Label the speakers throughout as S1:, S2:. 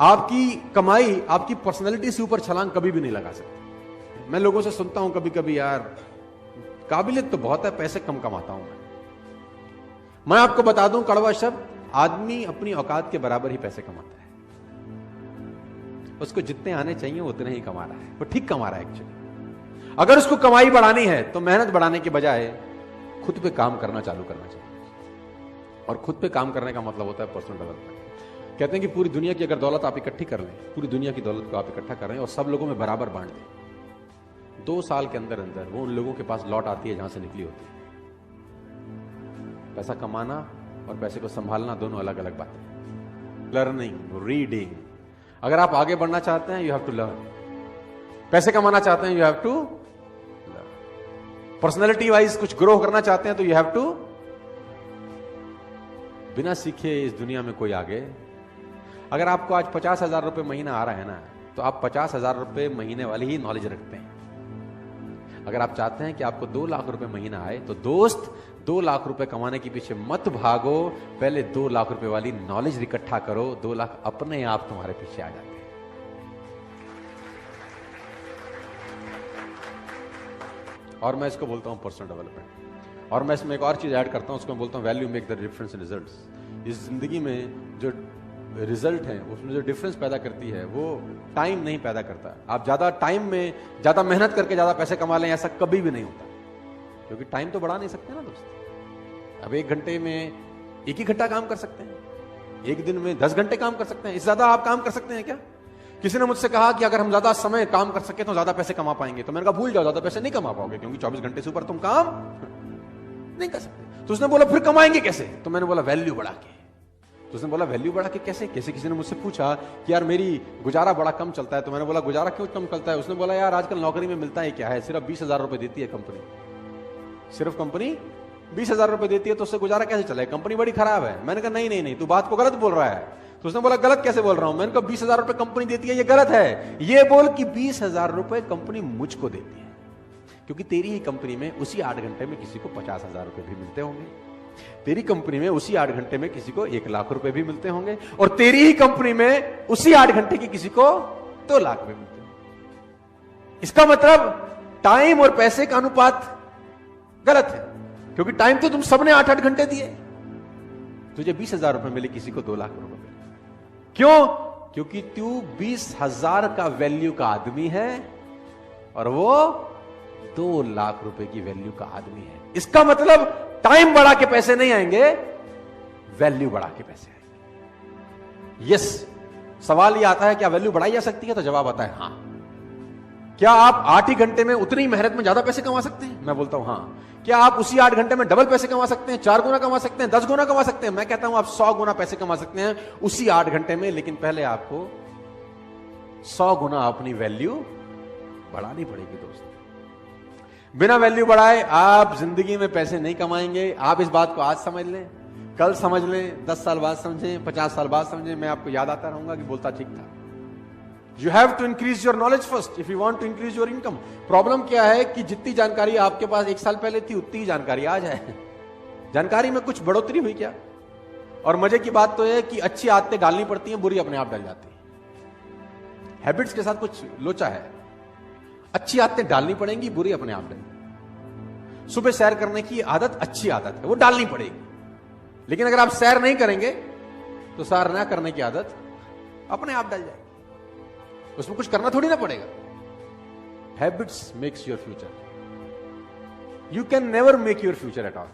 S1: आपकी कमाई आपकी पर्सनैलिटी से ऊपर छलांग कभी भी नहीं लगा सकती। मैं लोगों से सुनता हूं कभी कभी, यार काबिलियत तो बहुत है, पैसे कम कमाता हूं मैं आपको बता दूं कड़वा शब्द, आदमी अपनी औकात के बराबर ही पैसे कमाता है। उसको जितने आने चाहिए उतने ही कमा रहा है, वो ठीक कमा रहा है एक्चुअली। अगर उसको कमाई बढ़ानी है तो मेहनत बढ़ाने के बजाय खुद पे काम करना चालू करना चाहिए। और खुद पे काम करने का मतलब होता है पर्सनल डेवलपमेंट। कहते हैं कि पूरी दुनिया की अगर दौलत आप इकट्ठी कर लें, पूरी दुनिया की दौलत को आप इकट्ठा कर रहे हैं और सब लोगों में बराबर बांट दें, 2 साल के अंदर अंदर वो उन लोगों के पास लौट आती है जहां से निकली होती है। पैसा कमाना और पैसे को संभालना दोनों अलग अलग बातें। लर्निंग, रीडिंग, अगर आप आगे बढ़ना चाहते हैं यू हैव टू लर्न। पैसे कमाना चाहते हैं you have to learn. Personality wise कुछ ग्रो करना चाहते हैं तो यू हैव टू। बिना सीखे इस दुनिया में कोई आगे। अगर आपको आज 50,000 रुपए महीना आ रहा है ना, तो आप 50,000 रुपए महीने वाली ही नॉलेज रखते हैं। अगर आप चाहते हैं कि आपको 2 लाख रुपए महीना आए, तो दोस्त 2 लाख रुपए कमाने के पीछे मत भागो, पहले 2 लाख रुपए वाली नॉलेज इकट्ठा करो। 2 लाख अपने आप तुम्हारे पीछे आ जाते हैं। और मैं इसको बोलता हूं पर्सनल डेवलपमेंट। और मैं इसमें एक और चीज ऐड करता हूं, उसको मैं बोलता हूं value make the difference in results. इस जिंदगी में जो रिजल्ट है, उसमें जो डिफरेंस पैदा करती है वो टाइम नहीं पैदा करता। आप ज्यादा टाइम में ज्यादा मेहनत करके ज्यादा पैसे कमा लें, ऐसा कभी भी नहीं होता, क्योंकि टाइम तो बढ़ा नहीं सकते ना दोस्त। अब 1 घंटे में 1 ही घंटा काम कर सकते हैं, 1 दिन में 10 घंटे काम कर सकते हैं। इससे ज्यादा आप काम कर सकते हैं क्या? किसी ने मुझसे कहा कि अगर हम ज्यादा समय काम कर सके तो ज्यादा पैसे कमा पाएंगे। तो मैंने कहा भूल जाओ, ज्यादा पैसे नहीं कमा पाओगे, क्योंकि 24 घंटे से ऊपर तुम काम नहीं कर सकते। तो उसने बोला फिर कमाएंगे कैसे? तो मैंने बोला वैल्यू बढ़ा के। तो उसने बोला वैल्यू बढ़ा के कैसे? किसी ने मुझसे पूछा कि यार मेरी गुजारा बड़ा कम चलता है। तो मैंने बोला गुजारा क्यों कम चलता है? उसने बोला यार आजकल नौकरी में मिलता है क्या है, सिर्फ 20,000 रुपए देती है कंपनी, सिर्फ कंपनी 20,000 रुपए देती है, तो उससे गुजारा कैसे चले? कंपनी बड़ी खराब है। मैंने कहा नहीं तू बात को गलत बोल रहा है। तो उसने बोला गलत कैसे बोल रहा हूं? मैंने कहा 20,000 रुपए कंपनी देती है, ये गलत है। ये बोल कि 20,000 रुपए कंपनी मुझको देती है, क्योंकि तेरी ही कंपनी में उसी 8 घंटे में किसी को 50,000 रुपए भी मिलते होंगे, तेरी कंपनी में उसी 8 घंटे में किसी को 1 लाख रुपए भी मिलते होंगे, और तेरी ही कंपनी में उसी 8 घंटे की किसी को 2 लाख भी मिलते होंगे। इसका मतलब टाइम और पैसे का अनुपात गलत है, क्योंकि टाइम तो तुम सबने 8-8 घंटे दिए। तुझे 20,000 रुपए मिले, किसी को 2 लाख रुपए मिले। क्यों? क्योंकि तू 20,000 का वैल्यू का आदमी है और वो 2 लाख रुपए की वैल्यू का आदमी है। इसका मतलब टाइम बढ़ा के पैसे नहीं आएंगे, वैल्यू बढ़ा के पैसे आएंगे। यस, सवाल यह आता है क्या वैल्यू बढ़ाई जा सकती है? तो जवाब आता है हां। क्या आप 8 ही घंटे में उतनी मेहनत में ज्यादा पैसे कमा सकते हैं? मैं बोलता हूं हां। क्या आप उसी 8 घंटे में डबल पैसे कमा सकते हैं, 4 गुना कमा सकते हैं, 10 गुना कमा सकते हैं? मैं कहता हूं आप 100 गुना पैसे कमा सकते हैं उसी 8 घंटे में, लेकिन पहले आपको 100 गुना अपनी वैल्यू बढ़ानी पड़ेगी दोस्त। बिना वैल्यू बढ़ाए आप जिंदगी में पैसे नहीं कमाएंगे। आप इस बात को आज समझ लें, कल समझ लें, 10 साल बाद समझें, 50 साल बाद समझें, मैं आपको याद आता रहूंगा कि बोलता ठीक था। You have to increase your knowledge first if you want to increase your income. Problem क्या है कि जितनी जानकारी आपके पास 1 साल पहले थी, उतनी ही जानकारी आज है। जानकारी में कुछ बढ़ोतरी हुई क्या? और मजे की बात तो है कि अच्छी आदतें डालनी पड़ती हैं, बुरी अपने आप डल जाती है। हैबिट्स के साथ कुछ लोचा है। अच्छी आदतें डालनी पड़ेंगी, बुरी अपने आप डलेंगी। सुबह सैर करने की आदत अच्छी आदत है, वो डालनी पड़ेगी। लेकिन अगर आप सैर नहीं करेंगे तो सैर ना करने की आदत अपने आप डल जाएगी, उसमें कुछ करना थोड़ी ना पड़ेगा। Habits makes your future. You can never make your future at all.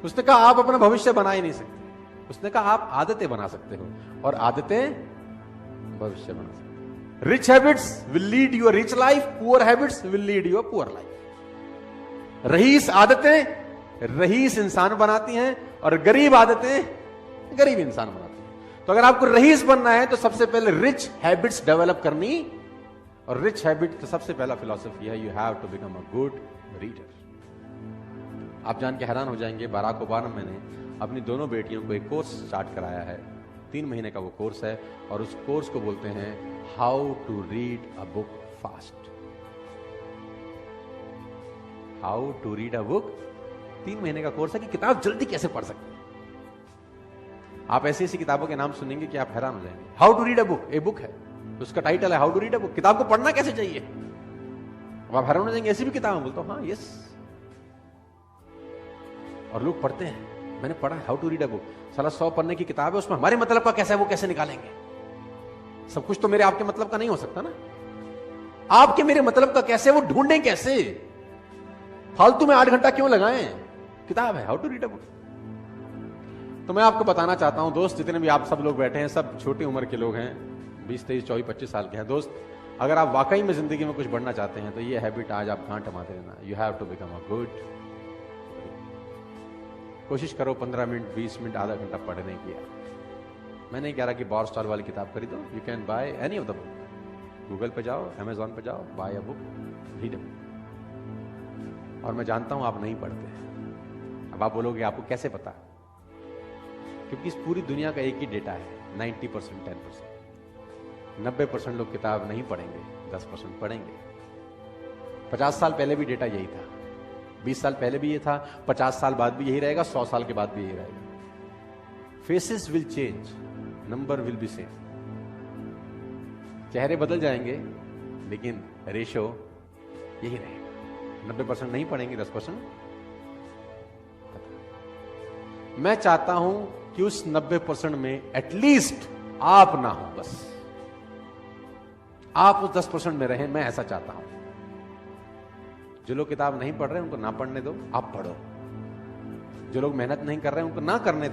S1: उसने कहा आप अपना भविष्य बना ही नहीं सकते। उसने कहा आप आदतें बना सकते हो, और आदतें भविष्य बना सकते हो। Rich habits will lead you a rich life, poor habits will lead you a poor life. रईस आदतें रईस इंसान बनाती हैं, और गरीब आदतें गरीब इंसान बनाती हैं। तो अगर आपको रईस बनना है तो सबसे पहले रिच हैबिट्स डेवलप करनी, और रिच हैबिट का सबसे पहला फिलॉसफी है you have to become a good reader. आप जान के हैरान हो जाएंगे, बराक ओबामा ने अपनी दोनों बेटियों को एक कोर्स स्टार्ट कराया है। 3 महीने का वो कोर्स है, और उस कोर्स को बोलते हैं how to read a book fast. How to read a book, 3 महीने का कोर्स है कि किताब जल्दी कैसे पढ़ सकते हैं। आप ऐसी ऐसी किताबों के नाम सुनेंगे कि आप हैरान हो जाएंगे। How to read a book, a book है, उसका टाइटल है how to read a book, किताब को पढ़ना कैसे चाहिए। अब आप हैरान हो जाएंगे, ऐसी भी किताब बोलता हूं हाँ यस, और लोग पढ़ते हैं। मैंने पढ़ा how to read a book, साला 100 पन्ने की किताब है, उसमें हमारे मतलब का कैसा है वो कैसे निकालेंगे। सब कुछ तो मेरे आपके मतलब का नहीं हो सकता ना, आपके मेरे मतलब का कैसे, वो ढूंढें कैसे, फालतू में 8 घंटा क्यों लगाएं, किताब है how to read a book. तो मैं आपको बताना चाहता हूं दोस्त, जितने भी आप सब लोग बैठे हैं, सब छोटी उम्र के लोग हैं, 20, 23, 24, 25 साल के हैं दोस्त, अगर आप वाकई में जिंदगी में कुछ बढ़ना चाहते हैं तो ये हैबिट आज आप गांठ मारते रहना, you have to become a good. कोशिश करो 15 मिनट, 20 मिनट, आधा घंटा पढ़ने की। मैं नहीं कह रहा कि बॉर स्टॉल वाली किताब खरीदो, you can buy any of the book, Google पे जाओ, अमेजॉन पे जाओ, buy a book, read a book. और मैं जानता हूं आप नहीं पढ़ते। अब आप बोलोगे आपको कैसे पता, क्योंकि इस पूरी दुनिया का एक ही डेटा है, 90%, 10%। 90% लोग किताब नहीं पढ़ेंगे, 10% पढ़ेंगे। 50 साल पहले भी डेटा यही था, 20 साल पहले भी ये था, 50 साल बाद भी यही रहेगा, 100 साल के बाद भी यही रहेगा। Faces will change, number will be same. चेहरे बदल जाएंगे लेकिन रेशो यही रहेगा। 90% नहीं पढ़ेंगे, 10%। मैं चाहता हूं कि उस 90% में एटलीस्ट आप ना हो, बस आप उस 10% में रहें, मैं ऐसा चाहता हूं। जो लोग किताब नहीं पढ़ रहे उनको ना पढ़ने दो, आप पढ़ो। जो लोग मेहनत नहीं कर रहे उनको ना करने दो।